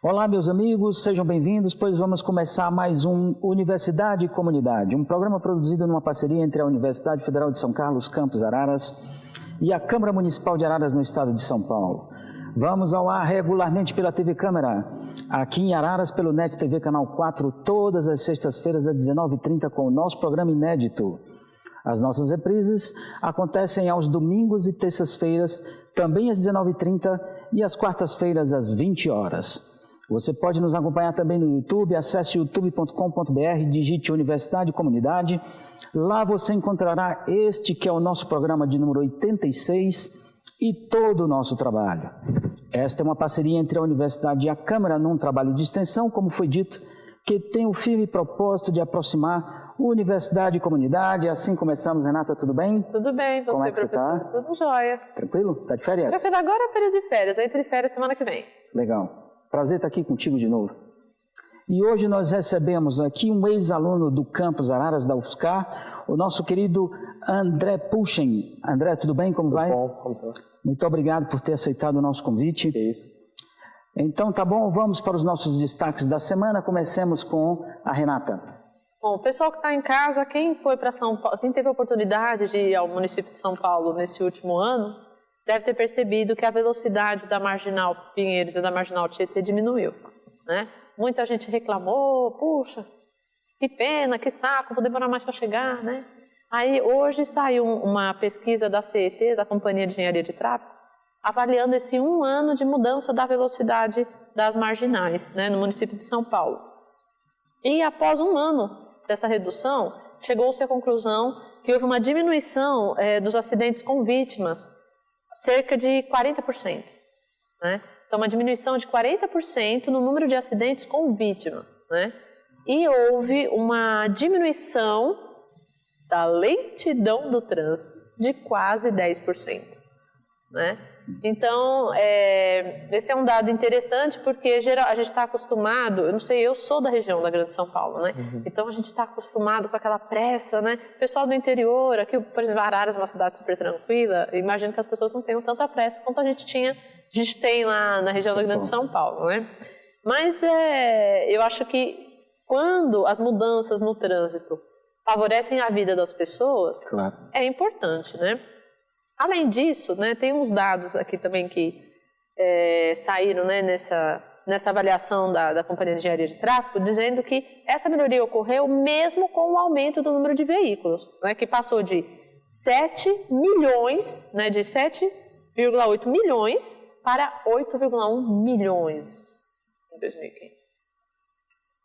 Olá, meus amigos, sejam bem-vindos, pois vamos começar mais um Universidade e Comunidade, um programa produzido numa parceria entre a Universidade Federal de São Carlos, Campus Araras, e a Câmara Municipal de Araras, no estado de São Paulo. Vamos ao ar regularmente pela TV Câmara, aqui em Araras, pelo NET TV Canal 4, todas as sextas-feiras às 19h30, com o nosso programa inédito. As nossas reprises acontecem aos domingos e terças-feiras, também às 19h30, e às quartas-feiras às 20 horas. Você pode nos acompanhar também no YouTube, acesse youtube.com.br, digite Universidade e Comunidade. Lá você encontrará este que é o nosso programa de número 86 e todo o nosso trabalho. Esta é uma parceria entre a Universidade e a Câmara num trabalho de extensão, como foi dito, que tem o firme propósito de aproximar Universidade e Comunidade. Assim começamos, Renata, tudo bem? Tudo bem, você, como é que professor? você está? Tudo jóia. Tranquilo? Está de férias? Tranquilo, agora é período de férias, entre férias semana que vem. Legal. Prazer estar aqui contigo de novo. E hoje nós recebemos aqui um ex-aluno do Campus Araras da UFSCar, o nosso querido André Puchen. André, tudo bem? Como vai? Tudo bom, como está? Muito obrigado por ter aceitado o nosso convite. É isso. Então tá bom, vamos para os nossos destaques da semana. Comecemos com a Renata. Bom, o pessoal que está em casa, quem foi para São Paulo, quem teve a oportunidade de ir ao município de São Paulo nesse último ano, deve ter percebido que a velocidade da Marginal Pinheiros e da Marginal Tietê diminuiu, né? Muita gente reclamou, puxa, que pena, que saco, vou demorar mais para chegar, né? Aí hoje saiu uma pesquisa da CET, da Companhia de Engenharia de Tráfego, avaliando esse 1 ano de mudança da velocidade das marginais, né, no município de São Paulo. E após 1 ano dessa redução, chegou-se à conclusão que houve uma diminuição dos acidentes com vítimas, cerca de 40%, né? Então, uma diminuição de 40% no número de acidentes com vítimas, né? E houve uma diminuição da lentidão do trânsito de quase 10%, né? Então, esse é um dado interessante porque a gente está acostumado, eu não sei, eu sou da região da Grande São Paulo, né? Então a gente está acostumado com aquela pressa, né? O pessoal do interior, aqui, por exemplo, Araras é uma cidade super tranquila, imagino que as pessoas não tenham tanta pressa quanto a gente tem lá na região da Grande São Paulo, né? Mas eu acho que quando as mudanças no trânsito favorecem a vida das pessoas, Claro. É importante, né? Além disso, né, tem uns dados aqui também que saíram, né, nessa avaliação da Companhia de Engenharia de Tráfego, dizendo que essa melhoria ocorreu mesmo com o aumento do número de veículos, né, que passou de 7 milhões, né, de 7,8 milhões para 8,1 milhões em 2015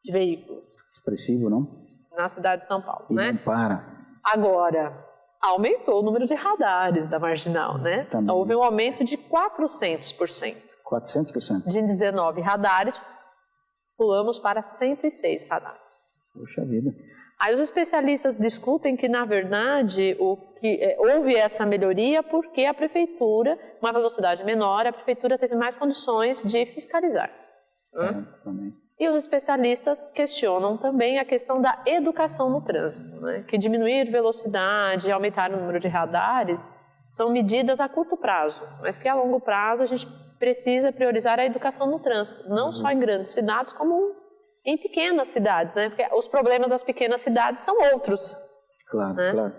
de veículos. Expressivo, não? Na cidade de São Paulo, E né? não para. Agora, aumentou o número de radares da Marginal, né? Também. Houve um aumento de 400%. 400%. De 19 radares, pulamos para 106 radares. Puxa vida. Aí os especialistas discutem que, na verdade, houve essa melhoria porque a prefeitura, uma velocidade menor, a prefeitura teve mais condições de fiscalizar, né? Também. E os especialistas questionam também a questão da educação no trânsito, né? Que diminuir velocidade, aumentar o número de radares são medidas a curto prazo, mas que a longo prazo a gente precisa priorizar a educação no trânsito, não só em grandes cidades, como em pequenas cidades, né? Porque os problemas das pequenas cidades são outros. Claro, né? claro.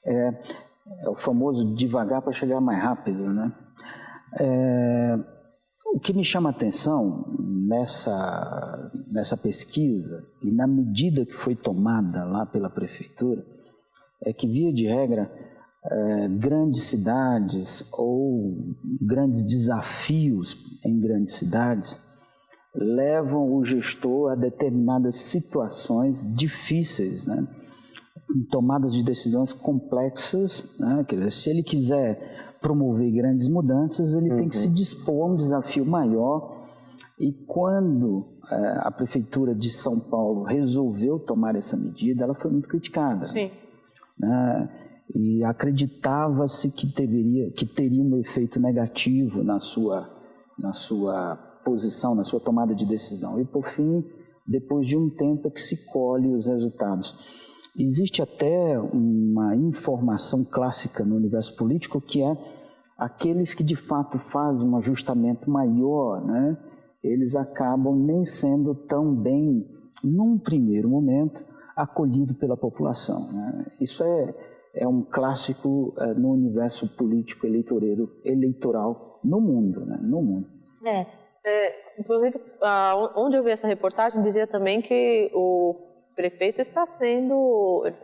É o famoso devagar para chegar mais rápido, né? O que me chama a atenção nessa pesquisa e na medida que foi tomada lá pela prefeitura é que, via de regra, grandes cidades ou grandes desafios em grandes cidades levam o gestor a determinadas situações difíceis, né? Tomadas de decisões complexas, né? Quer dizer, se ele quiser promover grandes mudanças, ele tem que se dispor a um desafio maior. E quando a Prefeitura de São Paulo resolveu tomar essa medida, ela foi muito criticada. Sim. Né? E acreditava-se que teria um efeito negativo na sua posição, na sua tomada de decisão. E, por fim, depois de um tempo, é que se colhe os resultados. Existe até uma informação clássica no universo político que é aqueles que de fato fazem um ajustamento maior, né, eles acabam nem sendo tão bem, num primeiro momento, acolhidos pela população, né? Isso é um clássico no universo político eleitoral no mundo, né? No mundo. Inclusive, onde eu vi essa reportagem, dizia também que o prefeito ele está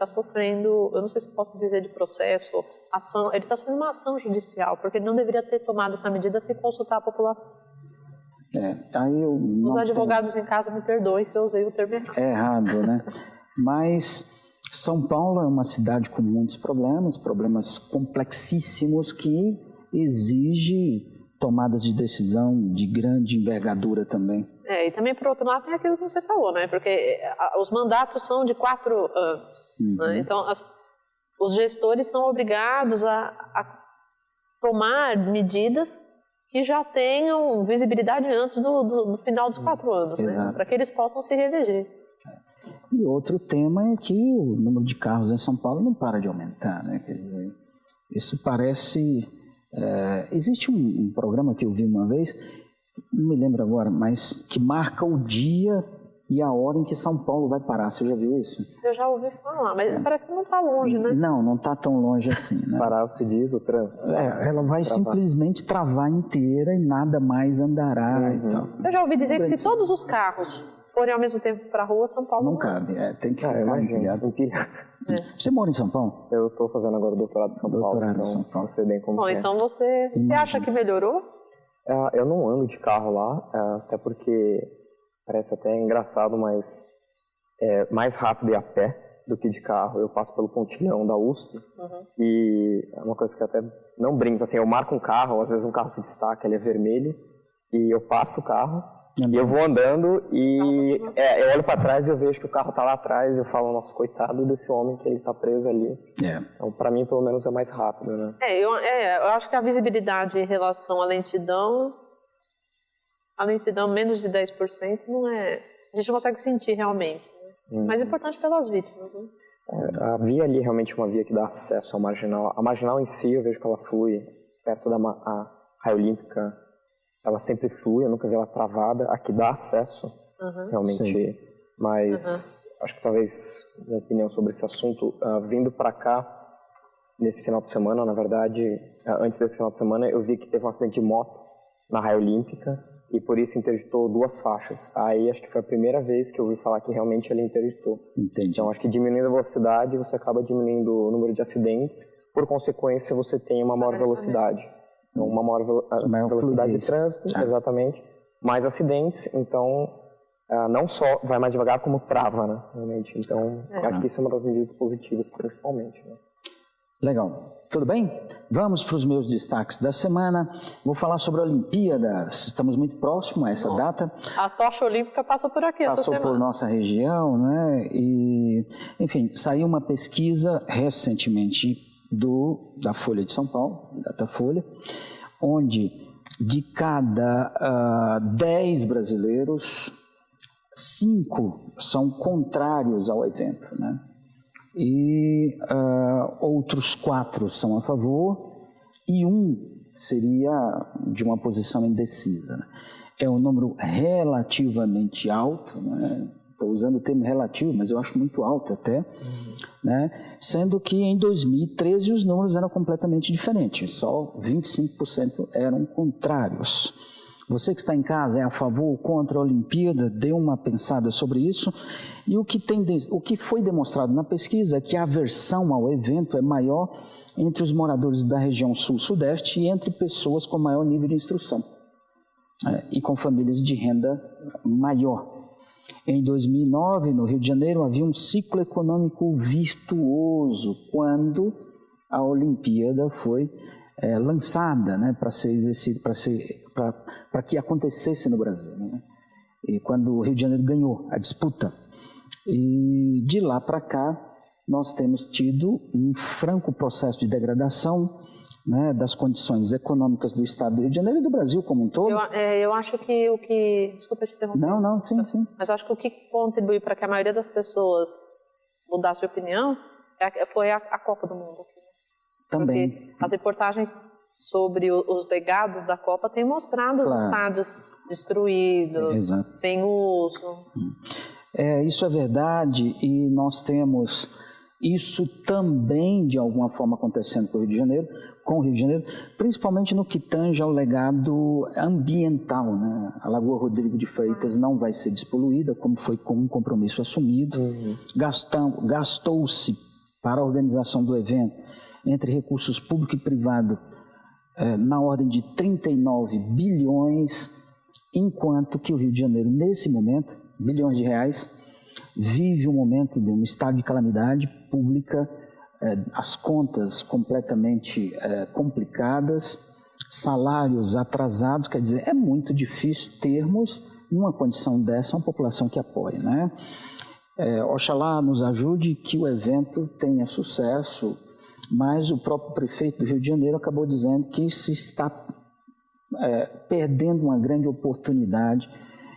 sofrendo, eu não sei se posso dizer de processo, ação, ele está sofrendo uma ação judicial, porque ele não deveria ter tomado essa medida sem consultar a população. Os advogados em casa me perdoem se eu usei o termo errado. É errado, né? Mas São Paulo é uma cidade com muitos problemas complexíssimos que exige tomadas de decisão de grande envergadura também. E também, por outro lado, tem aquilo que você falou, né? Porque os mandatos são de 4 anos. Né? Então, os gestores são obrigados a tomar medidas que já tenham visibilidade antes do final dos 4 anos, né? Para que eles possam se reeleger. E outro tema é que o número de carros em São Paulo não para de aumentar, né? Quer dizer, isso parece... existe um programa que eu vi uma vez, não me lembro agora, mas que marca o dia e a hora em que São Paulo vai parar. Você já viu isso? Eu já ouvi falar, mas parece que não está longe, né? Não está tão longe assim, né? Parar, se diz, o trânsito. Ela vai simplesmente travar inteira e nada mais andará e tal. Eu já ouvi dizer que se todos os carros forem ao mesmo tempo para a rua, São Paulo não cabe. Tem que ficar empilhado. Você mora em São Paulo? Eu estou fazendo agora o doutorado em São Paulo. Então São Paulo. Sei bem como é. Então você acha que melhorou? Eu não ando de carro lá, até porque parece até engraçado, mas é mais rápido ir a pé do que de carro. Eu passo pelo pontilhão da USP e é uma coisa que eu até não brinco. Assim, eu marco um carro, às vezes um carro se destaca, ele é vermelho, e eu passo o carro e eu vou andando e eu olho para trás e eu vejo que o carro está lá atrás e eu falo, nossa, coitado desse homem que ele está preso ali. Então, para mim, pelo menos, é mais rápido, né? Eu acho que a visibilidade em relação à lentidão menos de 10% não é... A gente não consegue sentir realmente. Né? Mas é importante pelas vítimas. Né? A via ali é realmente uma via que dá acesso à Marginal. A Marginal em si, eu vejo que ela flui perto da Raia Olímpica. Ela sempre flui, eu nunca vi ela travada. Aqui dá acesso, realmente. Sim. Mas acho que talvez, minha opinião sobre esse assunto, vindo para cá, nesse final de semana, na verdade, antes desse final de semana, eu vi que teve um acidente de moto na Raia Olímpica e por isso interditou 2 faixas. Aí acho que foi a primeira vez que eu ouvi falar que realmente ele interditou. Entendi. Então acho que diminuindo a velocidade, você acaba diminuindo o número de acidentes. Por consequência, você tem uma maior velocidade. Então, uma maior velocidade de trânsito, exatamente, mais acidentes, então não só vai mais devagar, como trava, né, realmente. Então, acho que isso é uma das medidas positivas, principalmente. Né? Legal. Tudo bem? Vamos para os meus destaques da semana. Vou falar sobre a Olimpíadas. Estamos muito próximos a essa data. A tocha olímpica passou por aqui essa semana. Passou por nossa região, né? E, enfim, saiu uma pesquisa recentemente da Folha de São Paulo, Datafolha, onde de cada 10 brasileiros, 5 são contrários ao evento, né? E outros 4 são a favor e 1 seria de uma posição indecisa. Né? É um número relativamente alto, né? Estou usando o termo relativo, mas eu acho muito alto até, né? Sendo que em 2013 os números eram completamente diferentes, só 25% eram contrários. Você que está em casa é a favor ou contra a Olimpíada, dê uma pensada sobre isso. E o que foi demonstrado na pesquisa é que a aversão ao evento é maior entre os moradores da região sul-sudeste e entre pessoas com maior nível de instrução e com famílias de renda maior. Em 2009, no Rio de Janeiro, havia um ciclo econômico virtuoso quando a Olimpíada foi lançada, né, para que acontecesse no Brasil. Né? E quando o Rio de Janeiro ganhou a disputa. E de lá para cá, nós temos tido um franco processo de degradação, né, das condições econômicas do Estado do Rio de Janeiro e do Brasil como um todo. Eu acho que o que... Desculpa te interromper. Não, sim. Mas acho que o que contribui para que a maioria das pessoas mudasse de opinião foi a Copa do Mundo. Também. Porque as reportagens sobre os legados da Copa têm mostrado os estádios destruídos, Exato. sem uso. Isso é verdade, e nós temos isso também, de alguma forma, acontecendo com o Rio de Janeiro, principalmente no que tange ao legado ambiental, né? A Lagoa Rodrigo de Freitas não vai ser despoluída, como foi com um compromisso assumido. Gastou-se para a organização do evento, entre recursos público e privado, na ordem de 39 bilhões, enquanto que o Rio de Janeiro, nesse momento, bilhões de reais, vive um momento de um estado de calamidade pública, as contas completamente complicadas, salários atrasados, quer dizer, é muito difícil termos, numa condição dessa, uma população que apoie, né? Oxalá nos ajude que o evento tenha sucesso, mas o próprio prefeito do Rio de Janeiro acabou dizendo que se está perdendo uma grande oportunidade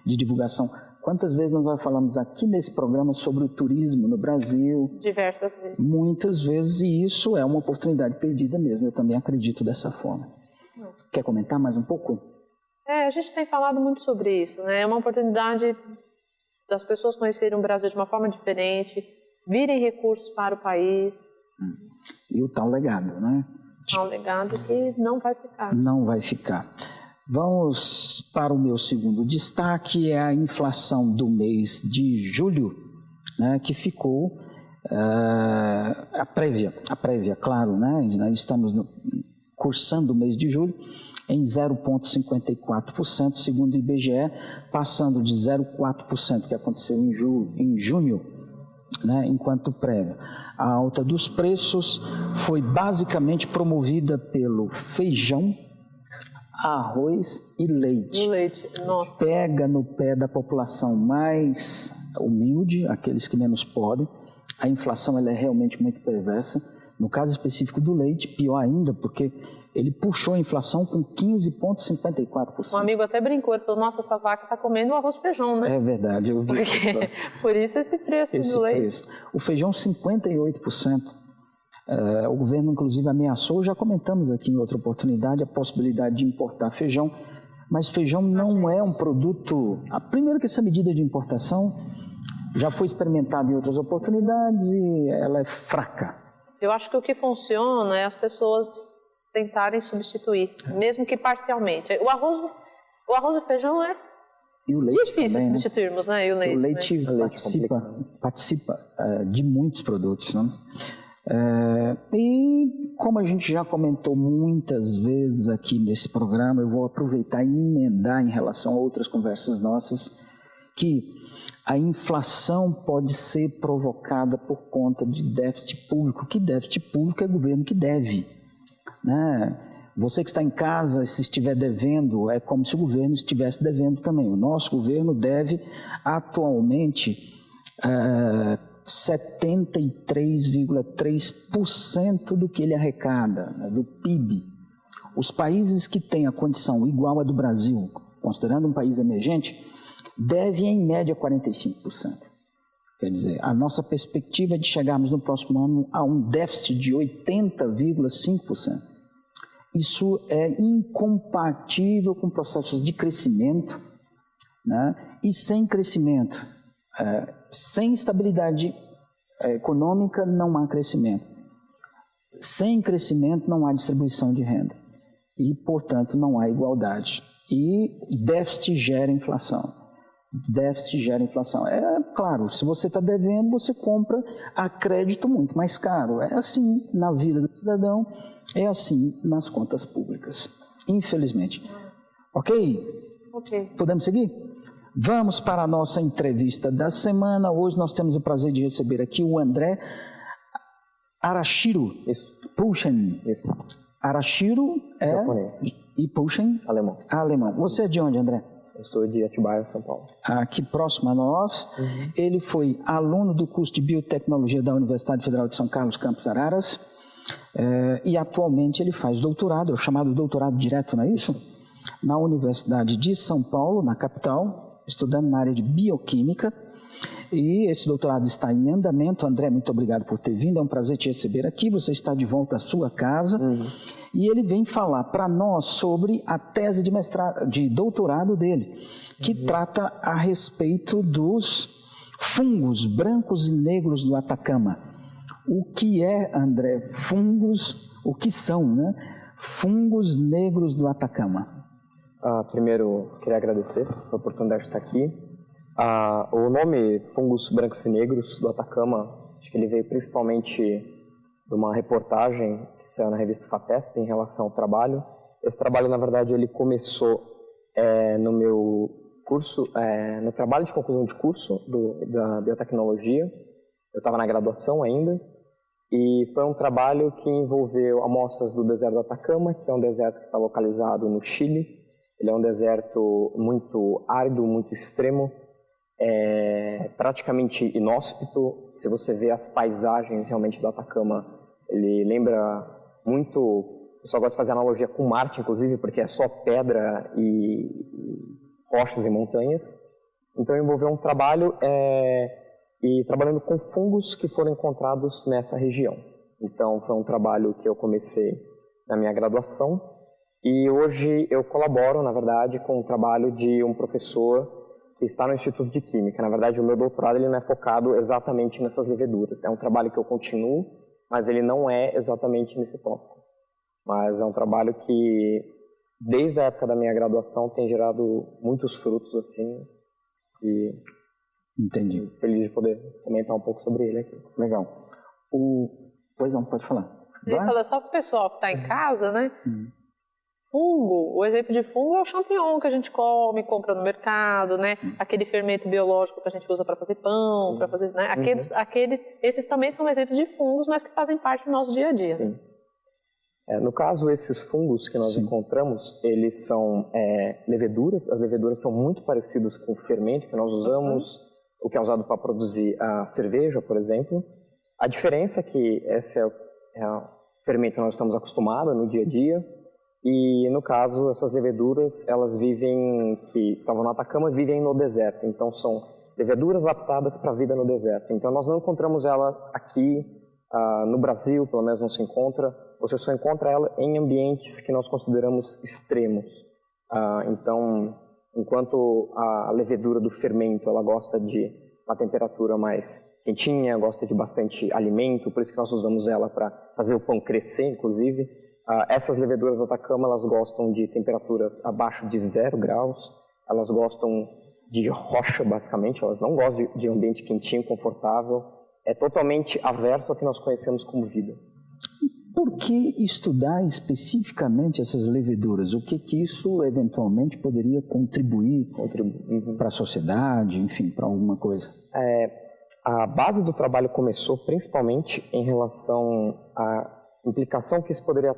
de divulgação. Quantas vezes nós falamos aqui nesse programa sobre o turismo no Brasil? Diversas vezes. Muitas vezes, e isso é uma oportunidade perdida mesmo, eu também acredito dessa forma. Quer comentar mais um pouco? A gente tem falado muito sobre isso, né? É uma oportunidade das pessoas conhecerem o Brasil de uma forma diferente, virem recursos para o país. E o tal legado, né? É um legado que não vai ficar. Não vai ficar. Vamos para o meu segundo destaque, é a inflação do mês de julho, né, que ficou a prévia, claro, né, nós estamos cursando o mês de julho em 0,54%, segundo o IBGE, passando de 0,4% que aconteceu em junho, né, enquanto prévia. A alta dos preços foi basicamente promovida pelo feijão, arroz e leite. Nossa. Pega no pé da população mais humilde, aqueles que menos podem. A inflação ela é realmente muito perversa. No caso específico do leite, pior ainda, porque ele puxou a inflação com 15,54%. Um amigo até brincou, ele falou, nossa, essa vaca está comendo arroz e feijão, né? É verdade, eu vi essa história. Por isso esse preço do leite. O feijão, 58%. O governo, inclusive, ameaçou, já comentamos aqui em outra oportunidade, a possibilidade de importar feijão, mas feijão não é um produto... Primeiro que essa medida de importação já foi experimentada em outras oportunidades e ela é fraca. Eu acho que o que funciona é as pessoas tentarem substituir, mesmo que parcialmente. O arroz e feijão é e o leite difícil também, substituirmos, né? E o leite participa de muitos produtos, né? E como a gente já comentou muitas vezes aqui nesse programa, eu vou aproveitar e emendar em relação a outras conversas nossas, que a inflação pode ser provocada por conta de déficit público. Que déficit público é governo que deve, né? Você que está em casa, se estiver devendo, é como se o governo estivesse devendo também. O nosso governo deve atualmente 73,3% do que ele arrecada, né, do PIB. Os países que têm a condição igual à do Brasil, considerando um país emergente, devem em média 45%. Quer dizer, a nossa perspectiva é de chegarmos no próximo ano a um déficit de 80,5%. Isso é incompatível com processos de crescimento, né? E sem crescimento, sem estabilidade econômica, não há crescimento. Sem crescimento, não há distribuição de renda. E, portanto, não há igualdade. E déficit gera inflação. Déficit gera inflação. É claro, se você está devendo, você compra a crédito muito mais caro. É assim na vida do cidadão, é assim nas contas públicas. Infelizmente. Ok? Podemos seguir? Vamos para a nossa entrevista da semana. Hoje nós temos o prazer de receber aqui o André Arashiro. Isso. Pulchen. Isso. Arashiro é... japonês. E Pulchen? Alemão. Alemão. Você é de onde, André? Eu sou de Atibaia, São Paulo. Aqui próximo a nós. Ele foi aluno do curso de Biotecnologia da Universidade Federal de São Carlos, Campos Araras. E atualmente ele faz doutorado, é o chamado doutorado direto, não é isso? Na Universidade de São Paulo, na capital, estudando na área de bioquímica. E esse doutorado está em andamento. André, muito obrigado por ter vindo, é um prazer te receber aqui. Você está de volta à sua casa. E ele vem falar para nós sobre a tese de doutorado dele, que trata a respeito dos fungos brancos e negros do Atacama. O que é, André, fungos, o que são, né? Fungos negros do Atacama. Primeiro, queria agradecer a oportunidade de estar aqui. O nome Fungos Brancos e Negros do Atacama, acho que ele veio principalmente de uma reportagem que saiu na revista FAPESP em relação ao trabalho. Esse trabalho, na verdade, ele começou no meu curso, no trabalho de conclusão de curso da biotecnologia. Eu estava na graduação ainda, e foi um trabalho que envolveu amostras do deserto do Atacama, que é um deserto que está localizado no Chile. Ele é um deserto muito árido, muito extremo, praticamente inóspito. Se você vê as paisagens realmente do Atacama, ele lembra muito, eu só gosto de fazer analogia com Marte, inclusive, porque é só pedra e rochas e montanhas. Então envolveu um trabalho e trabalhando com fungos que foram encontrados nessa região. Então foi um trabalho que eu comecei na minha graduação, e hoje eu colaboro, na verdade, com o trabalho de um professor que está no Instituto de Química. Na verdade, o meu doutorado ele não é focado exatamente nessas leveduras. É um trabalho que eu continuo, mas ele não é exatamente nesse tópico. Mas é um trabalho que, desde a época da minha graduação, tem gerado muitos frutos, assim, e entendi. Feliz de poder comentar um pouco sobre ele aqui. Legal. Pois não, pode falar. Ele fala só para o pessoal que está em casa, né? Fungo, o exemplo de fungo é o champignon que a gente come, compra no mercado, né? Aquele fermento biológico que a gente usa para fazer pão, para fazer, né? Esses também são exemplos de fungos, mas que fazem parte do nosso dia a dia. Sim. No caso, esses fungos que nós encontramos, eles são leveduras. As leveduras são muito parecidas com o fermento que nós usamos, o que é usado para produzir a cerveja, por exemplo. A diferença é que esse é o fermento que nós estamos acostumados no dia a dia. E, no caso, essas leveduras, elas que estavam no Atacama, vivem no deserto. Então, são leveduras adaptadas para a vida no deserto. Então, nós não encontramos ela aqui no Brasil, pelo menos não se encontra. Você só encontra ela em ambientes que nós consideramos extremos. Então, enquanto a levedura do fermento, ela gosta de uma temperatura mais quentinha, gosta de bastante alimento, por isso que nós usamos ela para fazer o pão crescer, inclusive. Essas leveduras do Atacama, elas gostam de temperaturas abaixo de 0 graus, elas gostam de rocha, basicamente, elas não gostam de ambiente quentinho, confortável, é totalmente averso ao que nós conhecemos como vida. Por que estudar especificamente essas leveduras? O que isso eventualmente poderia contribuir para a sociedade, enfim, para alguma coisa? A base do trabalho começou principalmente em relação à implicação que isso poderia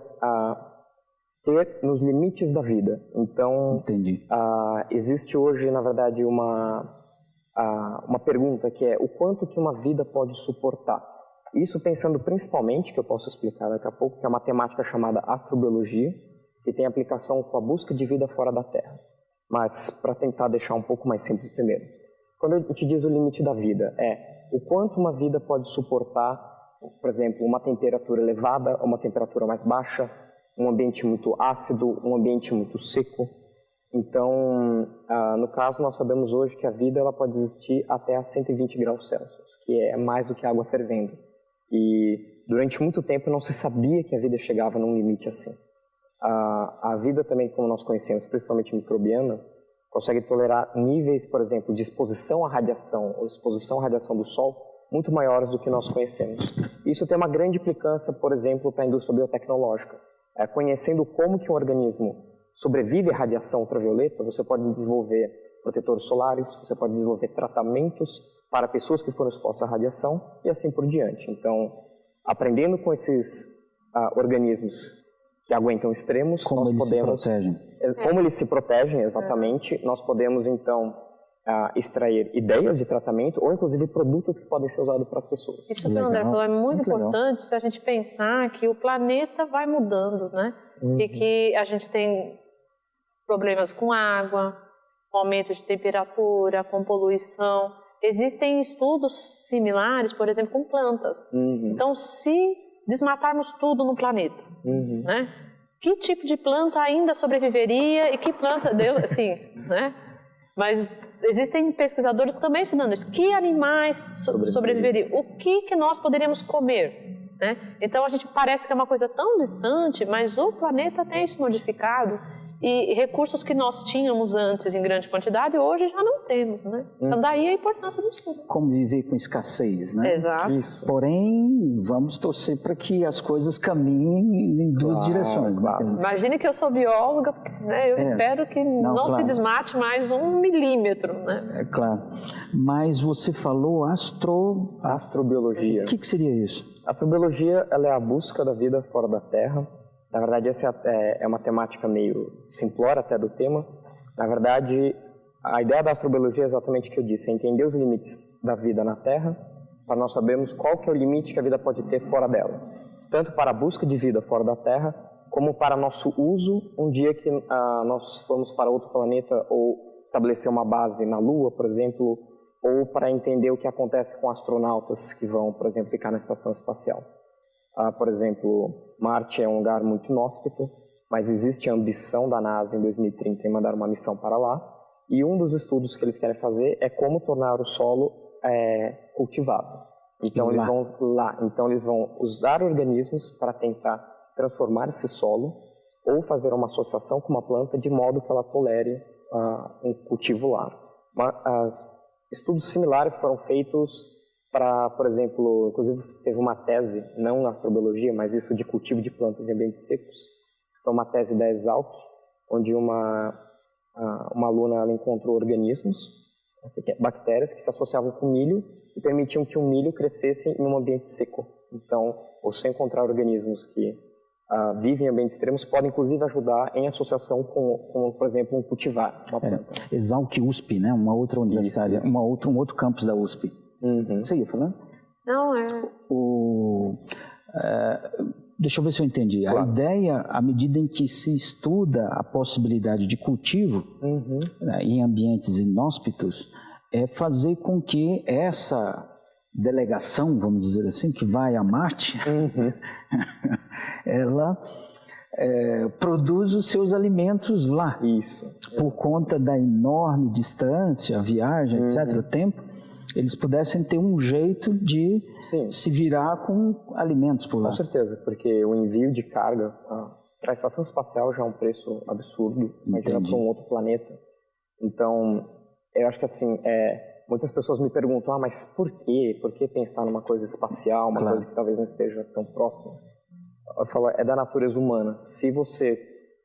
ter nos limites da vida. Então, existe hoje, na verdade, uma pergunta que é o quanto que uma vida pode suportar. Isso pensando principalmente, que eu posso explicar daqui a pouco, que é uma temática chamada astrobiologia, que tem aplicação com a busca de vida fora da Terra. Mas, para tentar deixar um pouco mais simples primeiro, quando a gente diz o limite da vida, o quanto uma vida pode suportar, por exemplo, uma temperatura elevada ou uma temperatura mais baixa, um ambiente muito ácido, um ambiente muito seco. Então, no caso, nós sabemos hoje que a vida ela pode existir até a 120 graus Celsius, que é mais do que água fervendo. E durante muito tempo não se sabia que a vida chegava num limite assim. A vida também, como nós conhecemos, principalmente microbiana, consegue tolerar níveis, por exemplo, de exposição à radiação ou exposição à radiação do Sol muito maiores do que nós conhecemos. Isso tem uma grande implicância, por exemplo, para a indústria biotecnológica. Conhecendo como que um organismo sobrevive à radiação ultravioleta, você pode desenvolver protetores solares, você pode desenvolver tratamentos para pessoas que foram expostas à radiação e assim por diante. Então, aprendendo com esses organismos que aguentam extremos, como eles se protegem. Como eles se protegem, exatamente, nós podemos, então, extrair ideias de tratamento ou, inclusive, produtos que podem ser usados para as pessoas. Isso que o André falou é muito importante se a gente pensar que o planeta vai mudando, né? E que a gente tem problemas com água, com aumento de temperatura, com poluição. existem estudos similares, por exemplo, com plantas. Então, se desmatarmos tudo no planeta, né? Que tipo de planta ainda sobreviveria e que planta, Deus, assim, né? Mas existem pesquisadores também estudando isso. Que animais sobreviveriam? O que nós poderíamos comer? Né? Então, a gente parece que é uma coisa tão distante, mas o planeta tem se modificado e recursos que nós tínhamos antes em grande quantidade, hoje já não temos, né? Então, daí a importância do estudo. Como viver com escassez, né? Exato. Isso. Porém, vamos torcer para que as coisas caminhem em duas direções. Claro. Né? Imagine que eu sou bióloga, né? Eu espero que não se desmate mais 1 milímetro, né? É claro. Mas você falou Astrobiologia. O que seria isso? A astrobiologia, ela é a busca da vida fora da Terra. Na verdade, essa é uma temática meio simplória até do tema. Na verdade, a ideia da astrobiologia é exatamente o que eu disse, é entender os limites da vida na Terra, para nós sabermos qual que é o limite que a vida pode ter fora dela. Tanto para a busca de vida fora da Terra, como para nosso uso um dia que nós formos para outro planeta ou estabelecer uma base na Lua, por exemplo, ou para entender o que acontece com astronautas que vão, por exemplo, ficar na estação espacial. Por exemplo, Marte é um lugar muito inóspito, mas existe a ambição da NASA em 2030 em mandar uma missão para lá, e um dos estudos que eles querem fazer é como tornar o solo cultivável. Então eles vão lá, então eles vão usar organismos para tentar transformar esse solo ou fazer uma associação com uma planta de modo que ela tolere um cultivo lá. Estudos similares foram feitos para, por exemplo, inclusive teve uma tese, não na astrobiologia, mas isso de cultivo de plantas em ambientes secos. Foi uma tese da Exalc, onde uma aluna ela encontrou organismos, bactérias que se associavam com milho e permitiam que o milho crescesse em um ambiente seco. Então, você encontrar organismos que vivem em ambientes extremos podem inclusive ajudar em associação com por exemplo, um cultivar, uma planta. Exalc USP, né? Uma outra universidade, Isso. Um outro campus da USP. Você ia falando? Não, deixa eu ver se eu entendi. Claro. A ideia, à medida em que se estuda a possibilidade de cultivo né, em ambientes inóspitos, é fazer com que essa delegação, vamos dizer assim, que vai a Marte, ela produz os seus alimentos lá. Isso. Por conta da enorme distância, a viagem, etc., o tempo, eles pudessem ter um jeito de se virar com alimentos por lá. Com certeza, porque o envio de carga para a estação espacial já é um preço absurdo, imagina para um outro planeta. Então, eu acho que assim, muitas pessoas me perguntam, mas por quê? Por que pensar numa coisa espacial, uma coisa que talvez não esteja tão próxima? Eu falo, é da natureza humana. Se você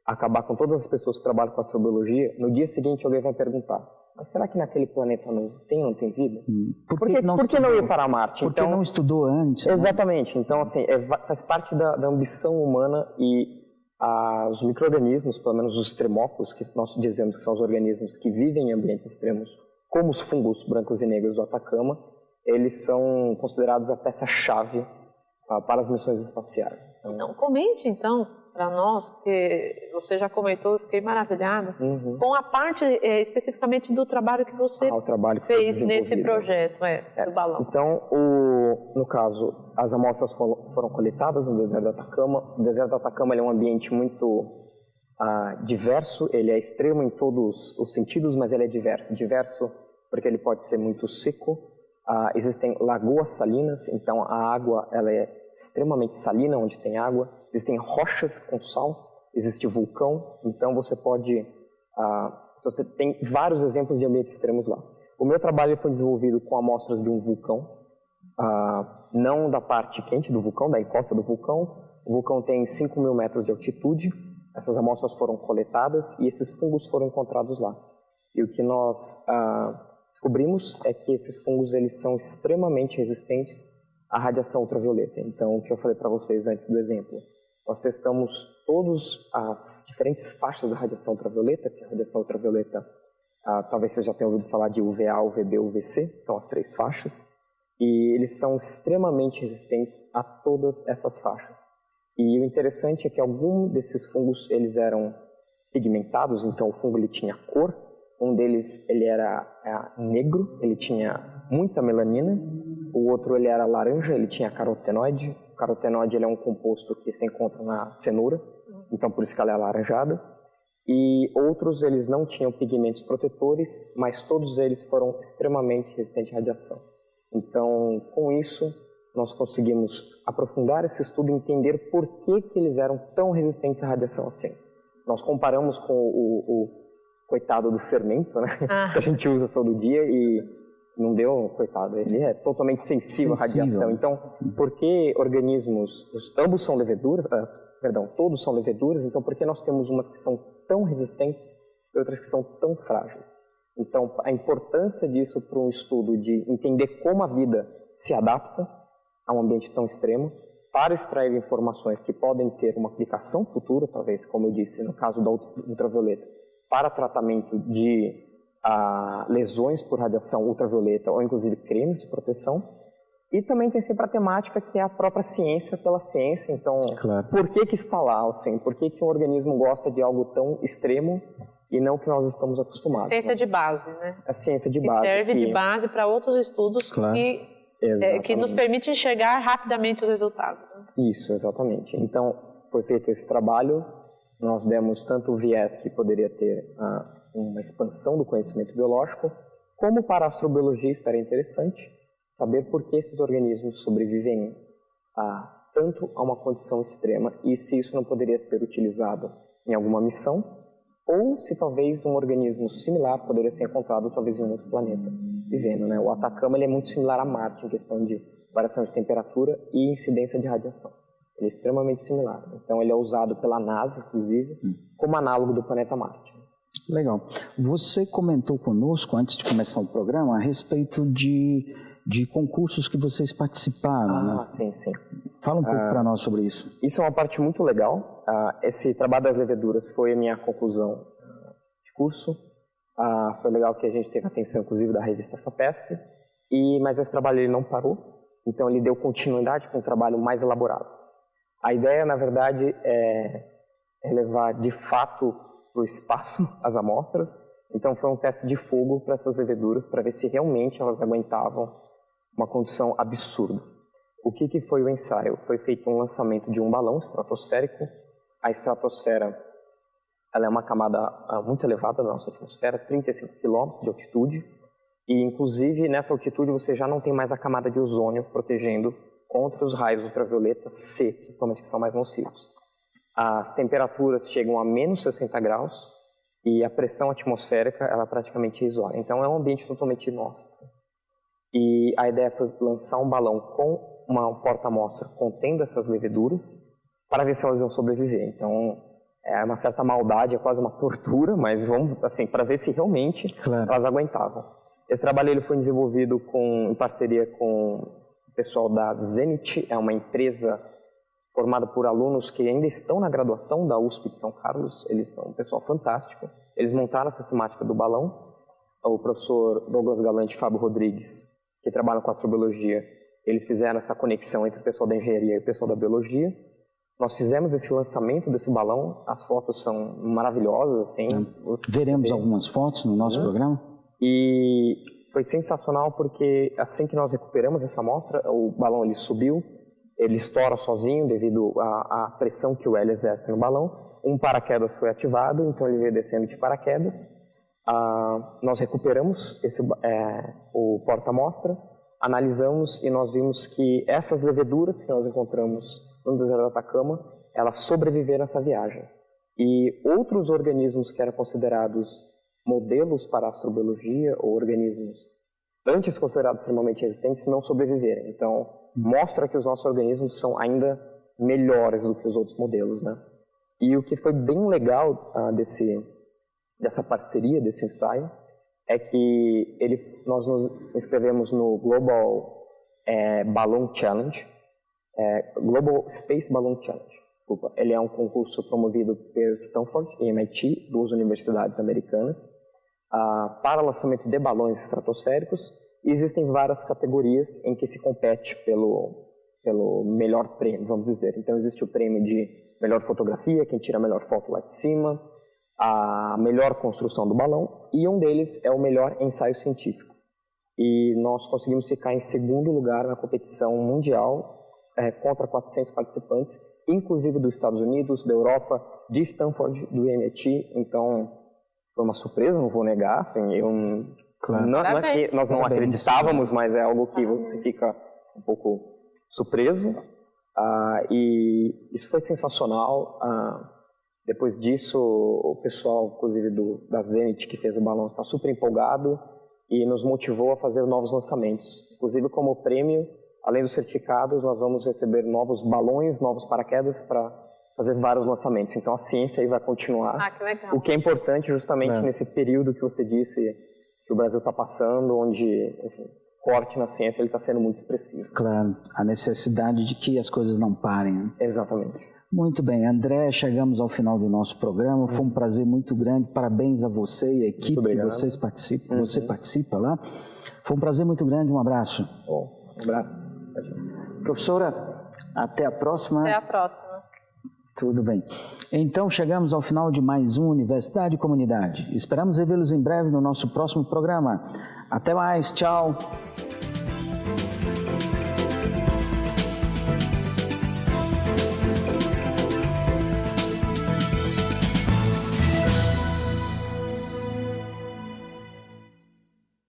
acabar com todas as pessoas que trabalham com astrobiologia, no dia seguinte alguém vai perguntar, mas será que naquele planeta não tem vida? Por que não ir para Marte? Porque não estudou antes. Exatamente. Né? Então, assim, faz parte da ambição humana e os micro-organismos, pelo menos os extremófilos, que nós dizemos que são os organismos que vivem em ambientes extremos, como os fungos brancos e negros do Atacama, eles são considerados a peça-chave para as missões espaciais. Então, comente, então, para nós, porque você já comentou, eu fiquei maravilhada, com a parte especificamente do trabalho que você fez nesse projeto do balão. Então, no caso, as amostras foram coletadas no deserto do Atacama. O deserto do Atacama ele é um ambiente muito diverso, ele é extremo em todos os sentidos, mas ele é diverso. Diverso porque ele pode ser muito seco. Existem lagoas salinas, então a água ela é extremamente salina, onde tem água. Existem rochas com sal, existe vulcão, então você tem vários exemplos de ambientes extremos lá. O meu trabalho foi desenvolvido com amostras de um vulcão, não da parte quente do vulcão, da encosta do vulcão. O vulcão tem 5.000 metros de altitude, essas amostras foram coletadas e esses fungos foram encontrados lá. E o que nós descobrimos é que esses fungos eles são extremamente resistentes à radiação ultravioleta. Então, o que eu falei para vocês antes do exemplo, nós testamos todas as diferentes faixas da radiação ultravioleta, que a radiação ultravioleta, talvez você já tenha ouvido falar de UVA, UVB, UVC, são as 3 faixas, e eles são extremamente resistentes a todas essas faixas. E o interessante é que alguns desses fungos eles eram pigmentados, então o fungo ele tinha cor, um deles ele era negro, ele tinha muita melanina. O outro ele era laranja, ele tinha carotenoide. O carotenoide ele é um composto que se encontra na cenoura, então por isso que ela é alaranjada. E outros eles não tinham pigmentos protetores, mas todos eles foram extremamente resistentes à radiação. Então, com isso, nós conseguimos aprofundar esse estudo e entender por que eles eram tão resistentes à radiação assim. Nós comparamos com o coitado do fermento, né? Que a gente usa todo dia e não deu, coitado, ele é totalmente sensível à radiação. Então, por que organismos, ambos são leveduras, todos são leveduras, então por que nós temos umas que são tão resistentes e outras que são tão frágeis? Então, a importância disso para um estudo de entender como a vida se adapta a um ambiente tão extremo, para extrair informações que podem ter uma aplicação futura, talvez, como eu disse, no caso da ultravioleta, para tratamento de lesões por radiação ultravioleta ou inclusive cremes de proteção. E também tem sempre a temática que é a própria ciência pela ciência. Então, por que está lá? Assim, por que um organismo gosta de algo tão extremo e não o que nós estamos acostumados? Ciência de base, né? A ciência de base. Serve de base para outros estudos que nos permite enxergar rapidamente os resultados. Né? Isso, exatamente. Então, foi feito esse trabalho. Nós demos tanto o viés que poderia ter uma expansão do conhecimento biológico, como para a astrobiologia isso era interessante, saber por que esses organismos sobrevivem tanto a uma condição extrema e se isso não poderia ser utilizado em alguma missão, ou se talvez um organismo similar poderia ser encontrado talvez em um outro planeta vivendo, né? O Atacama ele é muito similar a Marte em questão de variação de temperatura e incidência de radiação. Ele é extremamente similar. Então ele é usado pela NASA, inclusive, como análogo do planeta Marte. Legal. Você comentou conosco, antes de começar o programa, a respeito de concursos que vocês participaram, né? Sim, sim. Fala um pouco para nós sobre isso. Isso é uma parte muito legal. Esse trabalho das leveduras foi a minha conclusão de curso. Foi legal que a gente teve atenção, inclusive, da revista FAPESP. Mas esse trabalho ele não parou, então ele deu continuidade para um trabalho mais elaborado. A ideia, na verdade, é levar de fato para o espaço as amostras. Então foi um teste de fogo para essas leveduras, para ver se realmente elas aguentavam uma condição absurda. O que foi o ensaio? Foi feito um lançamento de um balão estratosférico. A estratosfera ela é uma camada muito elevada da nossa atmosfera, 35 km de altitude, e inclusive nessa altitude você já não tem mais a camada de ozônio protegendo contra os raios ultravioleta C, principalmente que são mais nocivos. As temperaturas chegam a menos 60 graus e a pressão atmosférica ela praticamente isola. Então é um ambiente totalmente inóspito. E a ideia foi lançar um balão com uma porta-amostra contendo essas leveduras para ver se elas iam sobreviver. Então é uma certa maldade, é quase uma tortura, mas vamos assim para ver se realmente elas aguentavam. Esse trabalho ele foi desenvolvido em parceria com o pessoal da Zenit, é uma empresa formada por alunos que ainda estão na graduação da USP de São Carlos. Eles são um pessoal fantástico. Eles montaram a sistemática do balão. O professor Douglas Galante e Fábio Rodrigues, que trabalham com astrobiologia, eles fizeram essa conexão entre o pessoal da engenharia e o pessoal da biologia. Nós fizemos esse lançamento desse balão. As fotos são maravilhosas, assim. Veremos algumas fotos no nosso programa. E foi sensacional porque assim que nós recuperamos essa amostra, o balão ele subiu, ele estoura sozinho devido à pressão que o hélio exerce no balão. Um paraquedas foi ativado, então ele veio descendo de paraquedas. Nós recuperamos o porta-amostra, analisamos e nós vimos que essas leveduras que nós encontramos no deserto do Atacama, elas sobreviveram a essa viagem. E outros organismos que eram considerados modelos para a astrobiologia ou organismos antes considerados extremamente resistentes não sobreviveram. Então, mostra que os nossos organismos são ainda melhores do que os outros modelos, né? E o que foi bem legal dessa parceria, desse ensaio, é que nós nos inscrevemos no Global Balloon Challenge, Global Space Balloon Challenge. Desculpa. Ele é um concurso promovido por Stanford e MIT, duas universidades americanas, para lançamento de balões estratosféricos. E existem várias categorias em que se compete pelo melhor prêmio, vamos dizer. Então existe o prêmio de melhor fotografia, quem tira a melhor foto lá de cima, a melhor construção do balão, e um deles é o melhor ensaio científico. e nós conseguimos ficar em segundo lugar na competição mundial, contra 400 participantes, inclusive dos Estados Unidos, da Europa, de Stanford, do MIT. Então, foi uma surpresa, não vou negar. Assim, Claro. não é que nós não acreditávamos, mas é algo que você fica um pouco surpreso. E isso foi sensacional. Depois disso, o pessoal, inclusive da Zenit, que fez o balão, está super empolgado e nos motivou a fazer novos lançamentos. Inclusive, como prêmio, além dos certificados, nós vamos receber novos balões, novos paraquedas para fazer vários lançamentos. Então, a ciência aí vai continuar. Que legal. O que é importante justamente nesse período que você disse que o Brasil está passando, onde, enfim, corte na ciência ele está sendo muito expressivo. Claro, a necessidade de que as coisas não parem. Né? Exatamente. Muito bem, André, chegamos ao final do nosso programa. Foi um prazer muito grande. Parabéns a você e a equipe que vocês participam. Você participa lá. Foi um prazer muito grande. Um abraço. Um abraço. Professora, até a próxima. Até a próxima. Tudo bem. Então, chegamos ao final de mais um Universidade e Comunidade. Esperamos revê-los em breve no nosso próximo programa. Até mais. Tchau.